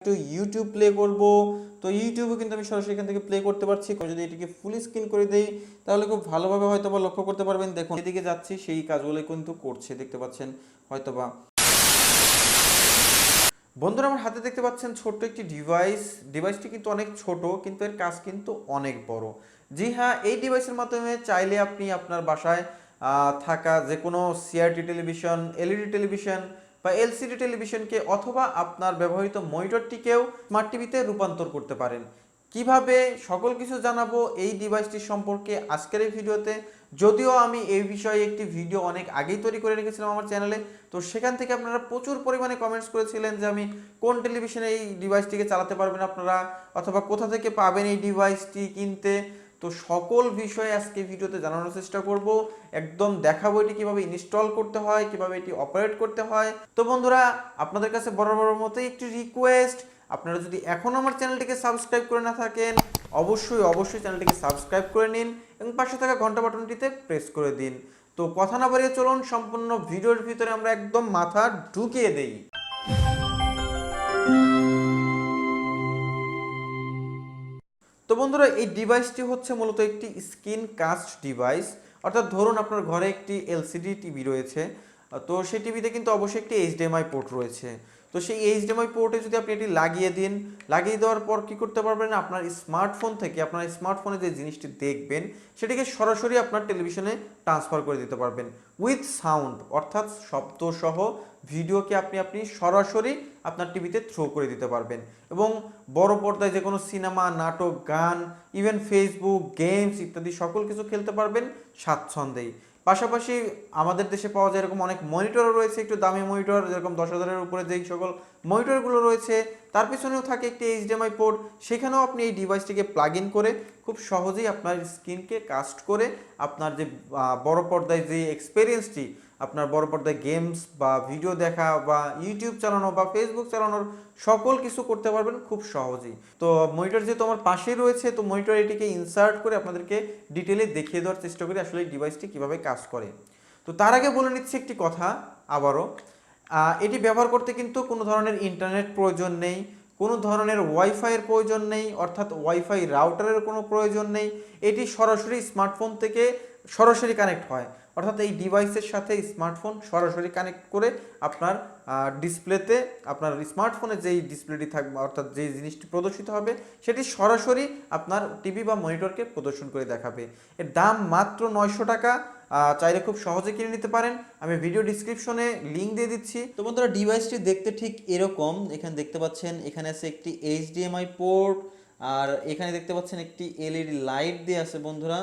একটু YouTube play করব, তো ইউটিউবে কিন্তু আমি সরাসরি এখান থেকে প্লে করতে পারছি। যদি এটিকে ফুল স্ক্রিন করে দেই তাহলে খুব ভালোভাবে হয়তোবা লক্ষ্য করতে পারবেন। দেখুন এদিকে যাচ্ছি, সেই কাজগুলো কিন্তু করছে, দেখতে পাচ্ছেন হয়তোবা। বন্ধুরা আমার হাতে দেখতে পাচ্ছেন ছোট্ট একটি ডিভাইসটি কিন্তু অনেক ছোট, কিন্তু এর কাজ কিন্তু অনেক বড়। জি হ্যাঁ, এই ডিভাইসের মাধ্যমে চাইলে আপনি আপনার বাসায় থাকা যে কোনো সিআরটি টেলিভিশন, এলইডি টেলিভিশন বা এলসিডি টেলিভিশনকে অথবা আপনার ব্যবহৃত মনিটরটিকেও স্মার্ট টিভিতে রূপান্তর করতে পারেন। কিভাবে সকল কিছু জানাবো এই ডিভাইসটি সম্পর্কে আজকের এই ভিডিওতে। যদিও আমি এই বিষয়ে একটি ভিডিও অনেক আগেই তৈরি করে রেখেছিলাম আমার চ্যানেলে, তো সেখান থেকে আপনারা প্রচুর পরিমাণে কমেন্টস করেছিলেন যে আমি কোন টেলিভিশনে এই ডিভাইসটিকে চালাতে পারবেন আপনারা, অথবা কোথা থেকে পাবেন এই ডিভাইসটি কিনতে। তো সকল বিষয়ে আজকে ভিডিওতে জানানোর চেষ্টা করব, একদম দেখাবো এটি কিভাবে ইনস্টল করতে হয়, কিভাবে এটি অপারেট করতে হয়। তো বন্ধুরা আপনাদের কাছে বরাবর মতোই একটি রিকোয়েস্ট, আপনারা যদি এখনও আমার চ্যানেলটিকে সাবস্ক্রাইব করে না থাকেন অবশ্যই চ্যানেলটিকে সাবস্ক্রাইব করে নিন এবং পাশে থাকা ঘন্টা বাটনটিতে প্রেস করে দিন। তো কথা না বাড়িয়ে চলুন সম্পূর্ণ ভিডিওর ভিতরে আমরা একদম মাথা ঢুকিয়ে দেই। তো বন্ধুরা এই ডিভাইসটি হচ্ছে মূলত একটি স্ক্রিন কাস্ট ডিভাইস, অর্থাৎ ধরুন আপনার ঘরে একটি এলসিডি টিভি রয়েছে, তো সেই টিভিতে কিন্তু অবশ্যই একটি এইচডিএমআই পোর্ট রয়েছে। তো সেই এইচডিএমআই পোর্টে যদি আপনি এটি লাগিয়ে দিন, লাগিয়ে দেওয়ার পর কি করতে পারবেন, আপনার স্মার্টফোন থেকে আপনার স্মার্টফোনে যে জিনিসটি দেখবেন সেটিকে সরাসরি আপনার টেলিভিশনে ট্রান্সফার করে দিতে পারবেন উইথ সাউন্ড, অর্থাৎ শব্দসহ ভিডিওকে আপনি সরাসরি আপনার টিভিতে থ্রো করে দিতে পারবেন এবং বড় পর্দায় যে কোনো সিনেমা, নাটক, গান, ইভেন ফেসবুক, গেমস ইত্যাদি সকল কিছু খেলতে পারবেন স্বাচ্ছন্দ্যেই। পাশাপাশি আমাদের দেশে পাওয়া যায় এরকম অনেক মনিটরও রয়েছে, একটু দামি মনিটর, যেরকম 10,000-এর উপরে যেই সকল মনিটরগুলো রয়েছে তার পিছনেও থাকে একটি এইচডিএমআই পোর্ট। সেখানেও আপনি এই ডিভাইসটিকে প্লাগ ইন করে খুব সহজেই আপনার স্ক্রিনকে কাস্ট করে আপনার যে বড় পর্দায় যে এক্সপিরিয়েন্সটি, আপনার বড় পর্দায় গেমস বা ভিডিও দেখা বা ইউটিউব চালানো বা ফেসবুক চালানোর সকল কিছু করতে পারবেন খুব সহজেই। তো মনিটর যেহেতু আমার পাশেই রয়েছে, তো মনিটর এটিকে ইনসার্ট করে আপনাদেরকে ডিটেলে দেখিয়ে দেওয়ার চেষ্টা করি আসলে এই ডিভাইসটি কীভাবে কাজ করে। তো তার আগে বলে নিচ্ছি একটি কথা আবারও, এটি ব্যবহার করতে কিন্তু কোনো ধরনের ইন্টারনেট প্রয়োজন নেই, কোনো ধরনের ওয়াইফাইয়ের প্রয়োজন নেই, অর্থাৎ ওয়াইফাই রাউটারের কোনো প্রয়োজন নেই। এটি সরাসরি স্মার্টফোন থেকে সরাসরি কানেক্ট হয়, অর্থাৎ এই ডিভাইসের সাথে স্মার্টফোন সরাসরি কানেক্ট করে আপনার ডিসপ্লেতে, আপনার স্মার্টফোনে যেই ডিসপ্লেটি থাকবে অর্থাৎ যে জিনিসটি প্রদর্শিত হবে সেটি সরাসরি আপনার টিভি বা মনিটরকে প্রদর্শন করে দেখাবে। এর দাম মাত্র 900 টাকা। চাইলে খুব সহজে কিনে নিতে পারেন, আমি ভিডিও ডিসক্রিপশনে লিঙ্ক দিয়ে দিচ্ছি। তো বন্ধুরা ডিভাইসটি দেখতে ঠিক এরকম, এখানে দেখতে পাচ্ছেন এখানে আছে একটি এইচডিএমআই পোর্ট, আর এখানে দেখতে পাচ্ছেন একটি এলইডি লাইট দিয়ে আছে বন্ধুরা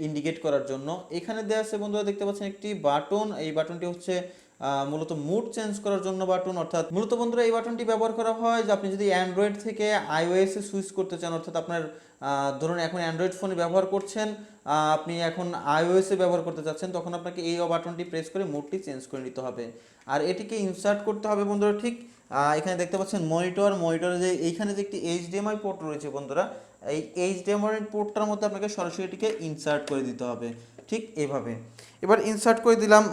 ইন্ডিকেট করার জন্য। এখানে দেওয়া আছে বন্ধুরা দেখতে পাচ্ছেন একটি বাটন, এই বাটনটি হচ্ছে মূলত মুড চেঞ্জ করার জন্য বাটন, অর্থাৎ মূলত বন্ধুরা এই বাটনটি ব্যবহার করা হয় যে আপনি যদি অ্যান্ড্রয়েড থেকে আইওএসে সুইচ করতে চান, অর্থাৎ আপনার ধরুন এখন অ্যান্ড্রয়েড ফোনে ব্যবহার করছেন, আপনি এখন আইওএসে ব্যবহার করতে চাচ্ছেন, তখন আপনাকে এই বাটনটি প্রেস করে মুডটি চেঞ্জ করে নিতে হবে। আর এটিকে ইনসার্ট করতে হবে বন্ধুরা ঠিক এখানে দেখতে পাচ্ছেন মনিটরে যে এইখানে যে একটি এইচডিএমআই পোর্ট রয়েছে বন্ধুরা, এই এইচডিএমআই পোর্টটার মধ্যে আপনাকে সরাসরি এটিকে ইনসার্ট করে দিতে হবে ঠিক এভাবে। এবার ইনসার্ট করে দিলাম,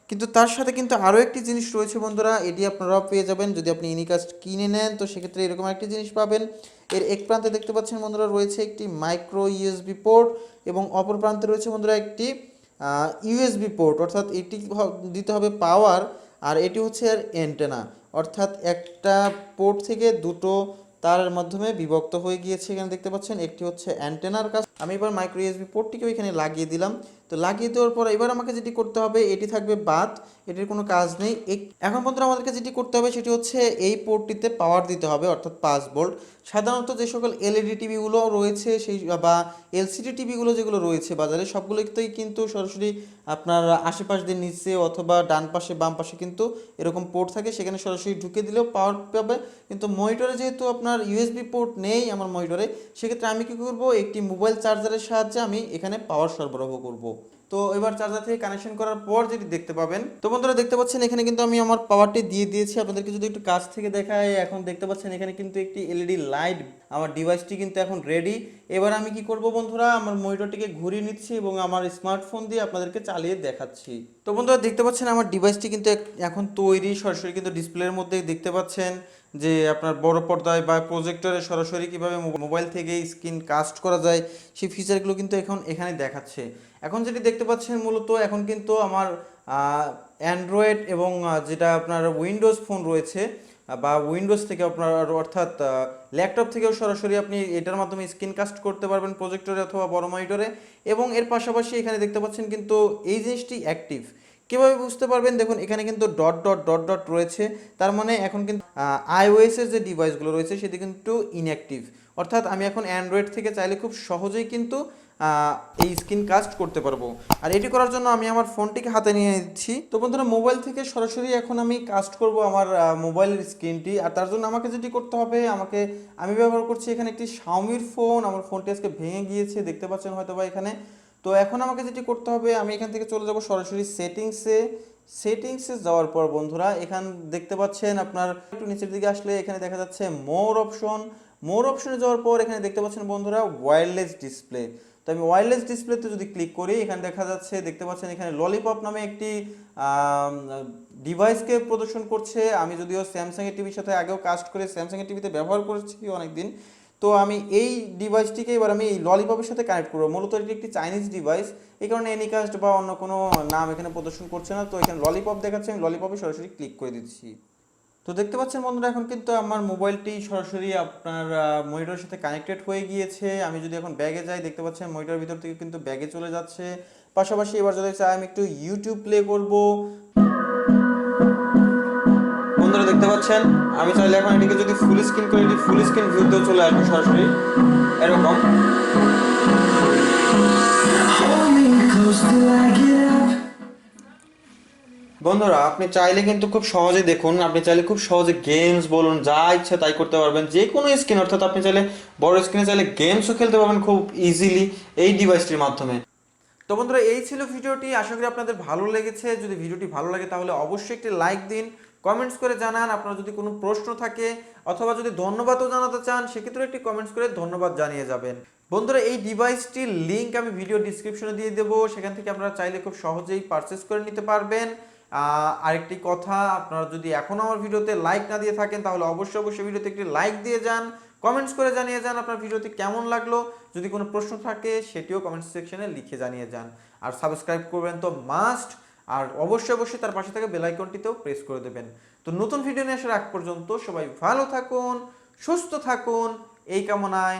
কিন্তু তার সাথে কিন্তু আরও একটি জিনিস রয়েছে বন্ধুরা, এটি আপনারাও পেয়ে যাবেন যদি আপনি ইউনিকাস্ট কিনে নেন, তো সেক্ষেত্রে এরকম একটি জিনিস পাবেন। এর এক প্রান্তে দেখতে পাচ্ছেন বন্ধুরা রয়েছে একটি মাইক্রো ইউএসবি পোর্ট এবং অপর প্রান্তে রয়েছে বন্ধুরা একটি ইউএসবি পোর্ট, অর্থাৎ এটি দিতে হবে পাওয়ার, আর এটি হচ্ছে আর অ্যান্টেনা, অর্থাৎ একটা পোর্ট থেকে দুটো তার মাধ্যমে বিভক্ত হয়ে গিয়েছে। এখানে দেখতে পাচ্ছেন একটি হচ্ছে অ্যান্টেনার কাজ। আমি এবার মাইক্রো ইউএসবি পোর্টটিকেও এখানে লাগিয়ে দিলাম। তো লাগিয়ে দেওয়ার পর এবার আমাকে যেটি করতে হবে, এটি থাকবে বাদ, এটির কোনো কাজ নেই। এখন পর্যন্ত আমাদেরকে যেটি করতে হবে সেটি হচ্ছে এই পোর্টটিতে পাওয়ার দিতে হবে, অর্থাৎ 5 ভোল্ট। সাধারণত যে সকল এলইডি টিভিগুলো রয়েছে সেই বা এলসিডি টিভিগুলো যেগুলো রয়েছে বাজারে সবগুলোতেই কিন্তু সরাসরি আপনার আশেপাশ দিয়ে নিচে অথবা ডান পাশে বাম পাশে কিন্তু এরকম পোর্ট থাকে, সেখানে সরাসরি ঢুকে দিলেও পাওয়ার পাবে। কিন্তু মনিটরে যেহেতু আপনার ইউএসবি পোর্ট নেই আমার মনিটরে, সেক্ষেত্রে আমি কী করব, একটি মোবাইল চার্জারের সাহায্যে আমি এখানে পাওয়ার সরবরাহ করব। তো এবার চার্জার থেকে কানেকশন করার পর যেটি দেখতে পাবেন, তো বন্ধুরা দেখতে পাচ্ছেন এখানে কিন্তু আমি আমার পাওয়ারটি দিয়ে দিয়েছি। আপনাদেরকে যদি একটু কাছ থেকে দেখায়, এখন দেখতে পাচ্ছেন এখানে কিন্তু একটি এলইডি লাইট, আমার ডিভাইসটি কিন্তু এখন রেডি। এবার আমি কি করব বন্ধুরা, আমার মনিটরটিকে ঘুরিয়ে নিচ্ছি এবং আমার স্মার্টফোন দিয়ে আপনাদেরকে চালিয়ে দেখাচ্ছি। তো বন্ধুরা দেখতে পাচ্ছেন আমার ডিভাইসটি কিন্তু এখন তৈরি, সরাসরি কিন্তু ডিসপ্লের মধ্যে দেখতে পাচ্ছেন যে আপনার বড় পর্দায় বা প্রজেক্টরে সরাসরি কিভাবে মোবাইল থেকে স্ক্রিন কাস্ট করা যায়, সেই ফিচারগুলো কিন্তু এখন এখানে দেখাচ্ছে। এখন যেটি দেখতে পাচ্ছেন মূলত এখন কিন্তু আমার অ্যান্ড্রয়েড এবং যেটা আপনার উইন্ডোজ ফোন রয়েছে বা উইন্ডোজ থেকে আপনার অর্থাৎ ল্যাপটপ থেকেও সরাসরি আপনি এটার মাধ্যমে স্ক্রিন কাস্ট করতে পারবেন প্রজেক্টরে অথবা বড় মনিটরে। এবং এর পাশাপাশি এখানে দেখতে পাচ্ছেন কিন্তু এই জিনিসটি অ্যাক্টিভ। কীভাবে বুঝতে পারবেন? দেখুন এখানে কিন্তু ডট ডট ডট ডট রয়েছে, তার মানে এখন কিন্তু আইওএসের যে ডিভাইসগুলো রয়েছে সেটি কিন্তু ইনঅ্যাক্টিভ। অর্থাৎ আমি এখন অ্যান্ড্রয়েড থেকে চাইলে খুব সহজেই কিন্তু এই স্ক্রিন কাস্ট করতে পারবো। আর এটি করার জন্য আমি আমার ফোনটিকে হাতে নিয়ে নিচ্ছি। তো বন্ধুরা, মোবাইল থেকে সরাসরি এখন আমি কাস্ট করব আমার মোবাইলের স্ক্রিনটি। আর তার জন্য আমাকে যেটি করতে হবে, আমি ব্যবহার করছি এখানে একটি শাওমির ফোন। আমার ফোনটি আজকে ভেঙে গিয়েছে, দেখতে পাচ্ছেন হয়তো বা এখানে। তো এখন আমাকে যেটি করতে হবে, আমি এখান থেকে চলে যাব সরাসরি সেটিংসে যাওয়ার পর বন্ধুরা এখান দেখতে পাচ্ছেন আপনার একটু নিচের দিকে আসলে এখানে দেখা যাচ্ছে মোর অপশনে যাওয়ার পর এখানে দেখতে পাচ্ছেন বন্ধুরা ওয়্যারলেস ডিসপ্লে। তো আমি ওয়্যারলেস ডিসপ্লেতে যদি ক্লিক করি, এখানে দেখতে পাচ্ছেন এখানে ললিপপ নামে একটি ডিভাইসকে প্রদর্শন করছে। আমি যদিও স্যামসাং এর টিভির সাথে আগেও কাস্ট করে স্যামসাং এর টিভিতে ব্যবহার করেছি অনেকদিন। তো আমি এই ডিভাইসটিকে এবার আমি এই ললিপপের সাথে কানেক্ট করবো। মূলত এটি একটি চাইনিজ ডিভাইস, এই কারণে এনিকাস্ট বা অন্য কোনো নাম এখানে প্রদর্শন করছে না। তো এখানে ললিপপ দেখাচ্ছে, আমি ললিপপে সরাসরি ক্লিক করে দিচ্ছি। তো দেখতে পাচ্ছেন বন্ধুরা এখন কিন্তু আমার মোবাইলটি সরাসরি আপনার মনিটরের সাথে কানেক্টেড হয়ে গিয়েছে। আমি যদি এখন ব্যাগে যাই, দেখতে পাচ্ছেন মনিটরের ভিতর থেকে কিন্তু ব্যাগে চলে যাচ্ছে। পাশাপাশি এবার যদি চাই আমি একটু ইউটিউব প্লে করব। বন্ধুরা দেখতে পাচ্ছেন আমি চাইলে এখন এটিকে যদি ফুল স্ক্রিন করে, এটি ফুল স্ক্রিন ভিউতেও চলে আসবে সরাসরি এরকম। বন্ধুরা আপনি চাইলে কিন্তু খুব সহজে দেখুন, আপনি চাইলে খুব সহজে গেমস বলুন যা ইচ্ছা তাই করতে পারবেন যে কোনো স্ক্রিন। অর্থাৎ আপনি চাইলে বড় স্ক্রিনে চাইলে গেমসও খেলতে পারবেন খুব ইজিলি এই ডিভাইসটির মাধ্যমে। তো বন্ধুরা এই ছিল ভিডিওটি, আশা করি আপনাদের ভালো লেগেছে। যদি ভিডিওটি ভালো লাগে তাহলে অবশ্যই একটি লাইক দিন, কমেন্টস করে জানান আপনার যদি কোনো প্রশ্ন থাকে, অথবা যদি ধন্যবাদও জানাতে চান সেক্ষেত্রে একটি কমেন্টস করে ধন্যবাদ জানিয়ে যাবেন। বন্ধুরা এই ডিভাইসটির লিঙ্ক আমি ভিডিও ডিসক্রিপশনে দিয়ে দেবো, সেখান থেকে আপনারা চাইলে খুব সহজেই পারচেস করে নিতে পারবেন। আরেকটি কথা, আপনারা যদি এখনও আমার ভিডিওতে লাইক না দিয়ে থাকেন তাহলে অবশ্যই ভিডিওতে একটি লাইক দিয়ে যান, কমেন্টস করে জানিয়ে যান আপনার ভিডিওটি কেমন লাগলো। যদি কোনো প্রশ্ন থাকে সেটিও কমেন্টস সেকশনে লিখে জানিয়ে যান। আর সাবস্ক্রাইব করবেন তো মাস্ট। আর অবশ্যই তার পাশে থাকা বেল আইকনটিতেও প্রেস করে দেবেন। তো নতুন ভিডিও নিয়ে আসার আগ পর্যন্ত সবাই ভালো থাকুন, সুস্থ থাকুন এই কামনায়